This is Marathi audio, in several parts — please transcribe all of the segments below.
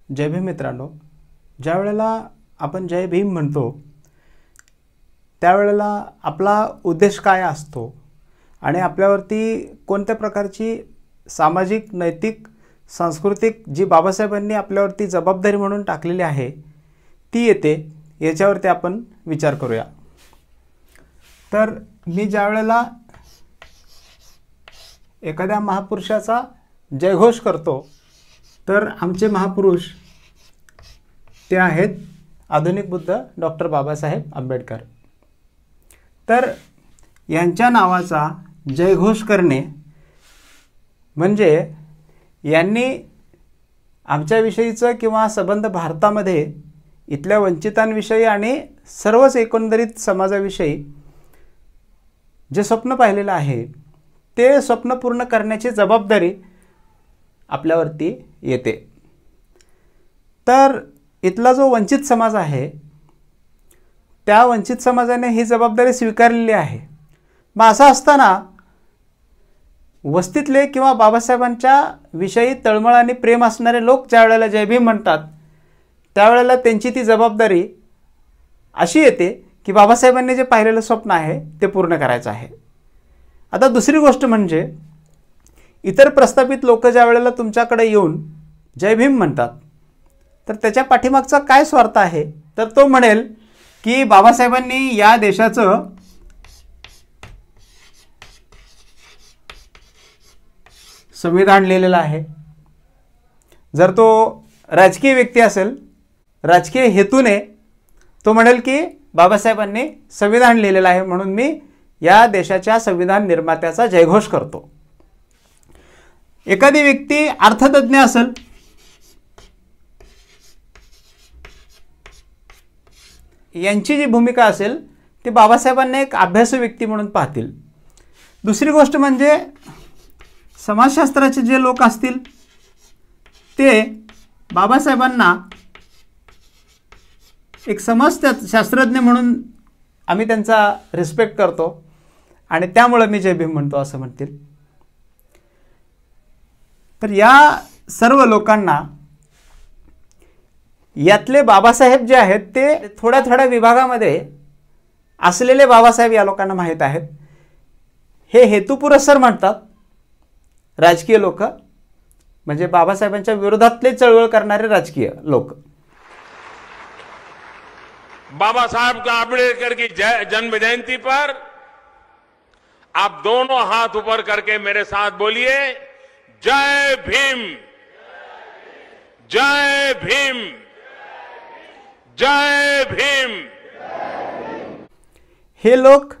जय भीम मित्रांनो, ज्या वेळेला आपण जय भीम म्हणतो त्यावेळेला आपला उद्देश काय असतो आणि आपल्यावरती कोणत्या प्रकारची सामाजिक, नैतिक, सांस्कृतिक जी बाबासाहेबांनी आपल्यावरती जबाबदारी म्हणून टाकलेली आहे ती येते, याच्यावरती आपण विचार करूया। तर मी ज्या वेळेला एखाद्या महापुरुषाचा जयघोष करतो तर आमचे महापुरुष ते आहेत आधुनिक बुद्ध डॉक्टर बाबासाहेब आंबेडकर। तर यांच्या नावाचा जयघोष करणे म्हणजे यांनी आमच्याविषयीचं किंवा संबंध भारतामध्ये इथल्या वंचितांविषयी आणि सर्वच एकंदरीत समाजाविषयी जे स्वप्न पाहिलेलं आहे ते स्वप्न पूर्ण करण्याची जबाबदारी आपल्यावरती येते। तर इथला जो वंचित समाज आहे त्या वंचित समाजाने ही जबाबदारी स्वीकारलेली आहे। मग असं असताना वस्तीतले किंवा बाबासाहेबांच्या विषयी तळमळ आणि प्रेम असणारे लोक ज्या वेळेला जय भीम म्हणतात त्यावेळेला त्यांची ती जबाबदारी अशी येते की बाबासाहेबांनी जे पाहिलेलं स्वप्न आहे ते पूर्ण करायचं आहे। आता दुसरी गोष्ट म्हणजे इतर प्रस्थापित लोक ज्या वेळेला तुमच्याकडे येऊन जय भीम म्हणतात तर त्याच्या पाठीमागचा काय स्वार्थ आहे, तर तो म्हणेल की बाबासाहेबांनी या देशाचं संविधान लिहिलेलं आहे। जर तो राजकीय व्यक्ती असेल, राजकीय हेतूने तो म्हणेल की बाबासाहेबांनी संविधान लिहिलेलं आहे म्हणून मी या देशाच्या संविधान निर्मात्याचा जयघोष करतो। एखादी व्यक्ती अर्थतज्ञ असेल, यांची जी भूमिका असेल ती बाबासाहेबांना एक अभ्यासू व्यक्ती म्हणून पाहतील। दुसरी गोष्ट म्हणजे समाजशास्त्राचे जे लोक असतील ते बाबासाहेबांना एक समाजशास्त्रज्ञ म्हणून आम्ही त्यांचा रिस्पेक्ट करतो आणि त्यामुळे मी जय भीम म्हणतो असं म्हणतील। तर या सर्व लोकांना यातले बाबासाहेब जे आहेत ते थोड्या थोड्या विभागामध्ये असलेले बाबासाहेब या लोकांना माहीत आहेत। हे हेतुपुरस्सर म्हणतात राजकीय लोक, म्हणजे बाबासाहेबांच्या विरोधातले चळवळ करणारे राजकीय लोक। बाबा साहब का आंबेडकर की जन्म जयंती पर आप दोनों हाथ ऊपर करके मेरे साथ बोलिए, जय भीम, जय भीम, जय भीम। हे लोक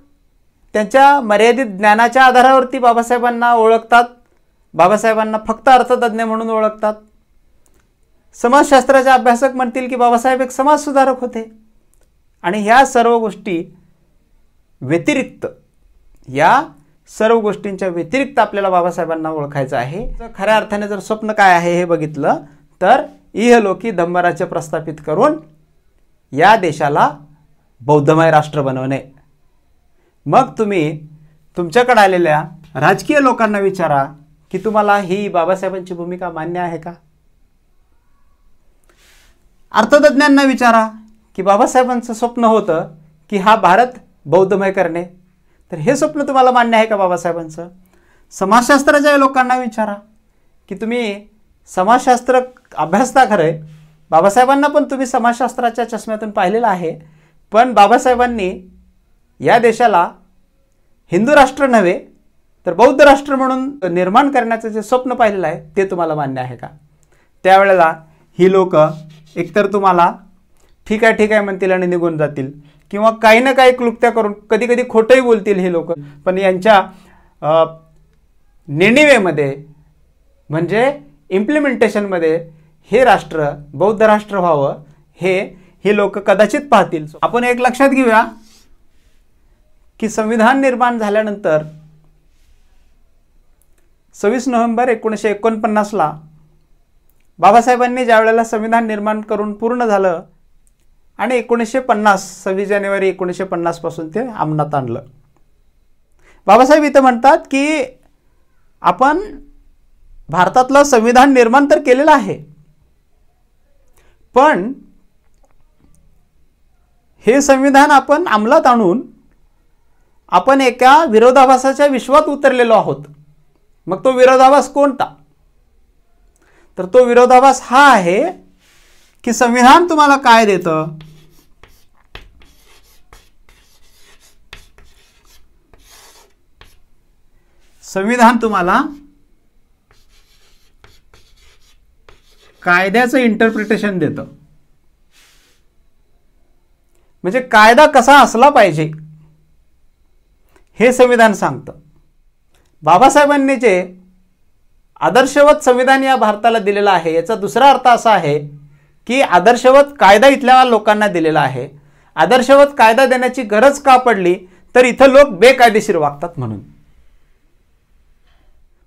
त्यांच्या मर्यादित ज्ञानाच्या आधारावरती बाबासाहेबांना ओळखतात, बाबासाहेबांना फक्त अर्थतज्ञ म्हणून ओळखतात। समाजशास्त्राचे अभ्यासक म्हणतील की बाबासाहेब एक समाजसुधारक होते आणि ह्या सर्व गोष्टी व्यतिरिक्त, या सर्व गोष्टींच्या व्यतिरिक्त आपल्याला बाबासाहेबांना ओळखायचं आहे। खऱ्या अर्थाने जर स्वप्न काय आहे हे बघितलं तर इहलोकी धम्मराज्य प्रस्थापित करून या देशाला बौद्धमय राष्ट्र बनवणे। मग तुम्ही तुमच्याकडे आलेल्या राजकीय लोकांना विचारा की तुम्हाला ही बाबासाहेबांची भूमिका मान्य आहे का? अर्थतज्ञांना विचारा की बाबासाहेबांचं स्वप्न होतं की हा भारत बौद्धमय करणे, तर हे स्वप्न तुम्हाला मान्य आहे का बाबासाहेबांचं? समाजशास्त्राच्या लोकांना विचारा की तुम्ही समाजशास्त्र अभ्यासता खरे, बाबासाहेबांना पण तुम्ही समाजशास्त्राच्या चष्म्यातून पाहिलेलं आहे, पण बाबासाहेबांनी या देशाला हिंदू राष्ट्र नव्हे तर बौद्ध राष्ट्र म्हणून निर्माण करण्याचं जे स्वप्न पाहिलेलं आहे ते तुम्हाला मान्य आहे का? त्यावेळेला ही लोक एकतर तुम्हाला ठीक आहे म्हणतील आणि निघून जातील, किंवा काही ना काही क्लुप्त्या करून कधी कधी खोटंही बोलतील हे लोक, पण यांच्या नेणिवेमध्ये म्हणजे इम्प्लिमेंटेशनमध्ये हे राष्ट्र बौद्ध राष्ट्र व्हावं हे लोक कदाचित पाहतील। आपण एक लक्षात घेऊया की संविधान निर्माण झाल्यानंतर 26 नोव्हेंबर 1949ला बाबासाहेबांनी ज्या वेळेला संविधान निर्माण करून पूर्ण झालं आणि 26 जानेवारी 1950 पासून ते अंमलात आणलं। बाबासाहेब इथं म्हणतात की आपण भारतातलं संविधान निर्माण तर केलेलं आहे, पण हे संविधान आपण अंमलात आणून आपण एका विरोधाभासाच्या विश्वात उतरलेलो आहोत. मग तो विरोधाभास कोणता? तर तो विरोधाभास हा आहे की संविधान तुम्हाला काय देतं? संविधान तुम्हाला कायद्याचं इंटरप्रिटेशन देतं. म्हणजे कायदा कसा असला पाहिजे हे संविधान सांगतं. बाबासाहेबांनी जे आदर्शवत संविधान या भारताला दिलेलं आहे याचा दुसरा अर्थ असा आहे की आदर्शवत कायदा इथल्या लोकांना दिलेला आहे. आदर्शवत कायदा देण्याची गरज का पडली? तर इथं लोक बेकायदेशीर वागतात म्हणून.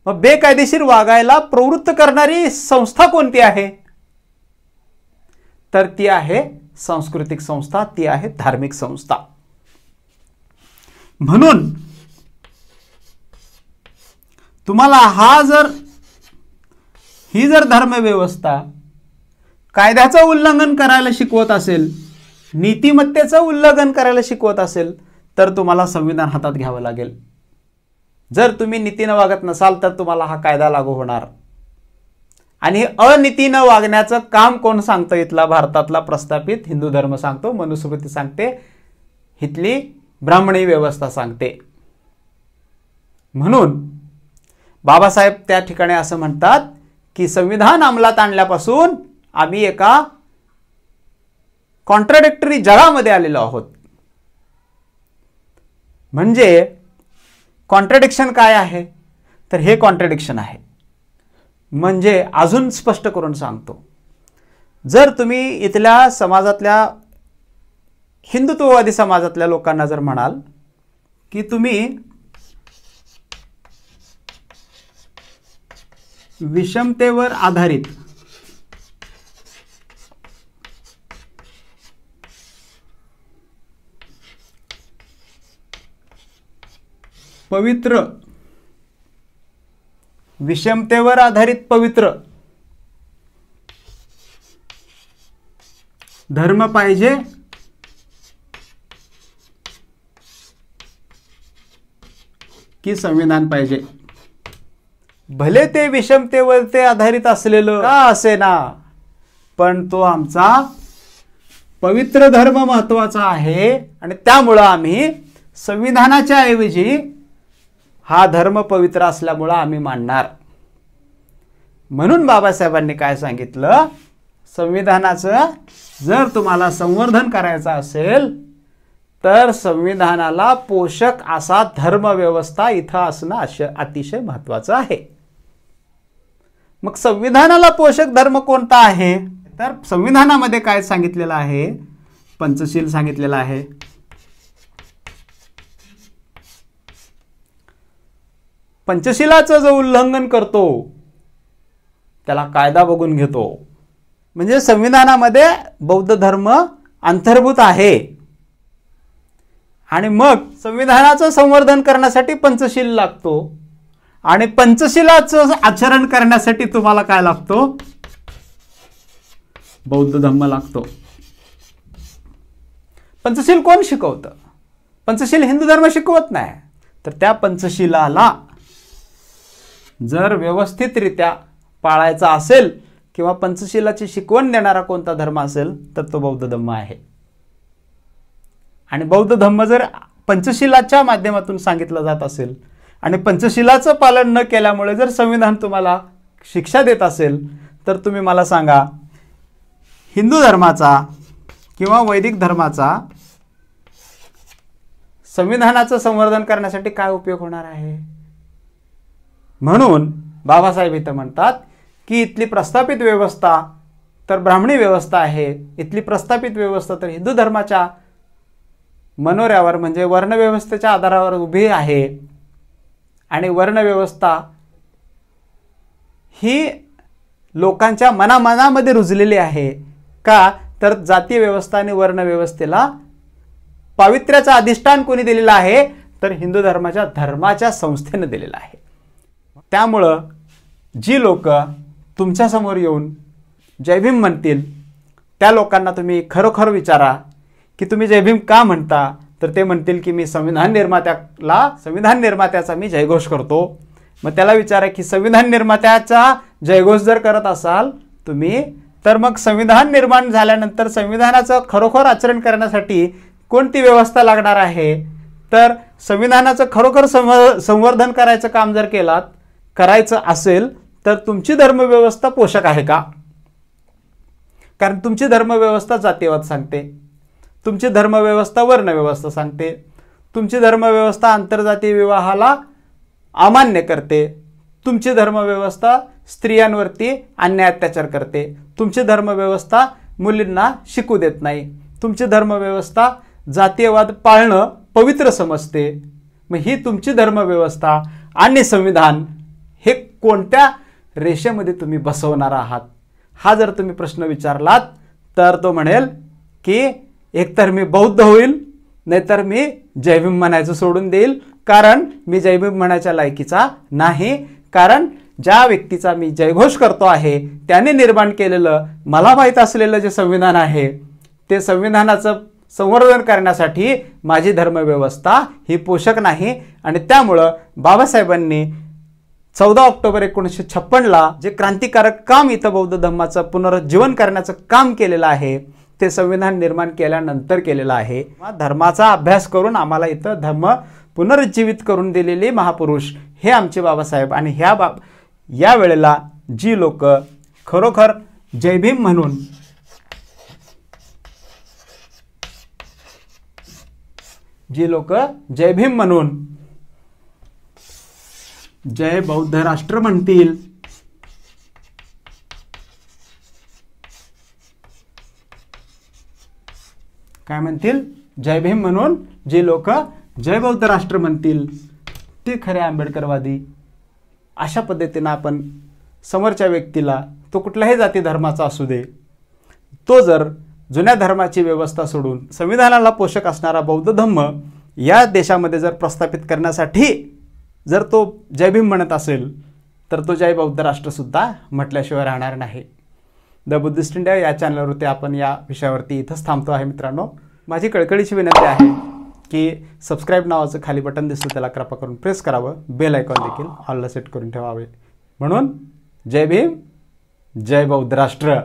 मग बेकायदेशीर वागायला प्रवृत्त करणारी संस्था कोणती आहे? तर ती आहे सांस्कृतिक संस्था, ती आहे धार्मिक संस्था. म्हणून तुम्हाला ही जर धर्मव्यवस्था कायद्याचं उल्लंघन करायला शिकवत असेल, नीतिमत्तेचं उल्लंघन करायला शिकवत असेल, तर तुम्हाला संविधान हातात घ्यावं लागेल. जर तुम्ही नीतीनं वागत नसाल तर तुम्हाला हा कायदा लागू होणार. आणि अनीतीनं वागण्याचं काम कोण सांगतं? इथला भारतातला प्रस्थापित हिंदू धर्म सांगतो, मनुस्मृती सांगते, इथली ब्राह्मणी व्यवस्था सांगते. म्हणून बाबासाहेब त्या ठिकाणी असं म्हणतात की संविधान अंमलात आणल्यापासून आम्ही एका कॉन्ट्राडिक्टरी जगामध्ये आलेलो आहोत. म्हणजे कॉन्ट्रडिक्शन काय आहे? तर हे कॉन्ट्रडिक्शन आहे. म्हणजे अजून स्पष्ट करून सांगतो, जर तुम्ही इथल्या समाजातल्या हिंदुत्ववादी समाजातल्या लोकांना जर म्हणाल की तुम्ही विषमतेवर आधारित पवित्र, विषमतेवर आधारित पवित्र धर्म पाहिजे, की संविधान पाहिजे? भले ते विषमतेवर ते आधारित असलेलं का असे ना, पण तो आमचा पवित्र धर्म महत्वाचा आहे आणि त्यामुळे आम्ही संविधानाच्या ऐवजी हा धर्म पवित्र असल्यामुळे आम्ही मानणार. म्हणून बाबासाहेबांनी काय सांगितलं? संविधानाचं जर तुम्हाला संवर्धन करायचं असेल तर संविधानाला पोषक असा धर्मव्यवस्था इथं असणं अतिशय महत्वाचं आहे. मग संविधानाला पोषक धर्म कोणता आहे? तर संविधानामध्ये काय सांगितलेलं आहे? पंचशील सांगितलेलं आहे. पंचशिलाचं जो उल्लंघन करतो त्याला कायदा बघून घेतो. म्हणजे संविधानामध्ये बौद्ध धर्म अंतर्भूत आहे. आणि मग संविधानाचं संवर्धन करण्यासाठी पंचशील लागतो आणि पंचशिलाचं आचरण करण्यासाठी तुम्हाला काय लागतो? बौद्ध धर्म लागतो. पंचशील कोण शिकवतं? पंचशील हिंदू धर्म शिकवत नाही. तर त्या पंचशिलाला जर व्यवस्थितरित्या पाळायचा असेल किंवा पंचशिलाची शिकवण देणारा कोणता धर्म असेल तर तो बौद्ध धर्म आहे. आणि बौद्ध धर्म जर पंचशिलाच्या माध्यमातून सांगितलं जात असेल आणि पंचशिलाचं पालन न केल्यामुळे जर संविधान तुम्हाला शिक्षा देत असेल तर तुम्ही मला सांगा, हिंदू धर्माचा किंवा वैदिक धर्माचा संविधानाचं संवर्धन करण्यासाठी काय उपयोग होणार आहे? म्हणून बाबासाहेब इथं म्हणतात की इथली प्रस्थापित व्यवस्था तर ब्राह्मणी व्यवस्था आहे, इथली प्रस्थापित व्यवस्था तर हिंदू धर्माच्या मनोऱ्यावर म्हणजे वर्णव्यवस्थेच्या आधारावर उभी आहे. आणि वर्णव्यवस्था ही लोकांच्या मनामध्ये रुजलेली आहे. का? तर जातीय व्यवस्था आणि वर्णव्यवस्थेला पावित्र्याचं अधिष्ठान कोणी दिलेलं आहे? तर हिंदू धर्माच्या संस्थेने दिलेलं आहे. त्यामुळं जी लोक तुमच्या समोर येऊन जय भीम म्हणतील त्या लोकांना तुम्ही खरोखर विचारा की तुम्ही जय भीम का म्हणता, तर ते म्हणतील की मी संविधान निर्मात्याचा मी जयघोष करतो. मग त्याला विचारा की संविधान निर्मात्याचा जयघोष जर करत असाल तुम्ही, तर मग संविधान निर्माण झाल्यानंतर संविधानाचं खरोखर आचरण करण्यासाठी कोणती व्यवस्था लागणार आहे, तर संविधानाचं खरोखर संवर्धन करायचं काम जर करायचं असेल तर तुमची धर्मव्यवस्था पोषक आहे का? कारण तुमची धर्मव्यवस्था जातीयवाद सांगते, तुमची धर्मव्यवस्था वर्णव्यवस्था सांगते, तुमची धर्मव्यवस्था आंतरजातीय विवाहाला अमान्य करते, तुमची धर्मव्यवस्था स्त्रियांवरती अन्याय अत्याचार करते, तुमची धर्मव्यवस्था मुलींना शिकू देत नाही, तुमची धर्मव्यवस्था जातीयवाद पाळणं पवित्र समजते. मग ही तुमची धर्मव्यवस्था आणि संविधान हे कोणत्या रेषेमध्ये तुम्ही बसवणार आहात, हा जर तुम्ही प्रश्न विचारलात तर तो म्हणेल की एकतर मी बौद्ध होईल, नाहीतर मी जय भीम म्हणायचं सोडून देईल, कारण मी जय भीम म्हणायच्या लायकीचा नाही. कारण ज्या व्यक्तीचा मी जयघोष करतो आहे त्याने निर्माण केलेलं मला माहीत असलेलं जे संविधान आहे ते संविधानाचं संवर्धन करण्यासाठी माझी धर्मव्यवस्था ही पोषक नाही. आणि त्यामुळं बाबासाहेबांनी 14 ऑक्टोबर 1956ला जे क्रांतिकारक काम इथं बौद्ध धर्माचं पुनरुज्जीवन करण्याचं काम केलेलं आहे ते संविधान निर्माण केल्यानंतर केलेलं आहे. धर्माचा अभ्यास करून आम्हाला इथं धर्म पुनरुज्जीवित करून दिलेले महापुरुष हे आमचे बाबासाहेब. आणि या वेळेला जी लोक खरोखर जय भीम म्हणून जय बौद्ध राष्ट्र म्हणतील, काय म्हणतील, जय भीम म्हणून जे लोक जय बौद्ध राष्ट्र म्हणतील ते खरे आंबेडकरवादी. अशा पद्धतीने आपण समोरच्या व्यक्तीला, तो कुठल्याही जाती धर्माचा असू दे, तो जर जुन्या धर्माची व्यवस्था सोडून संविधानाला पोषक असणारा बौद्ध धर्म या देशामध्ये जर प्रस्थापित करण्यासाठी जर तो जय भीम म्हणत असेल तर तो जय बौद्ध राष्ट्रसुद्धा म्हटल्याशिवाय राहणार नाही. द बुद्धिस्ट इंडिया या चॅनलवरती आपण या विषयावरती इथंच थांबतो आहे. मित्रांनो, माझी कळकळीची विनंती आहे की सबस्क्राईब नावाचं खाली बटन दिसतं त्याला कृपा करून प्रेस करावं, बेल आयकॉन देखील ऑलला सेट करून ठेवावे. म्हणून जय भीम, जय बौद्ध राष्ट्र.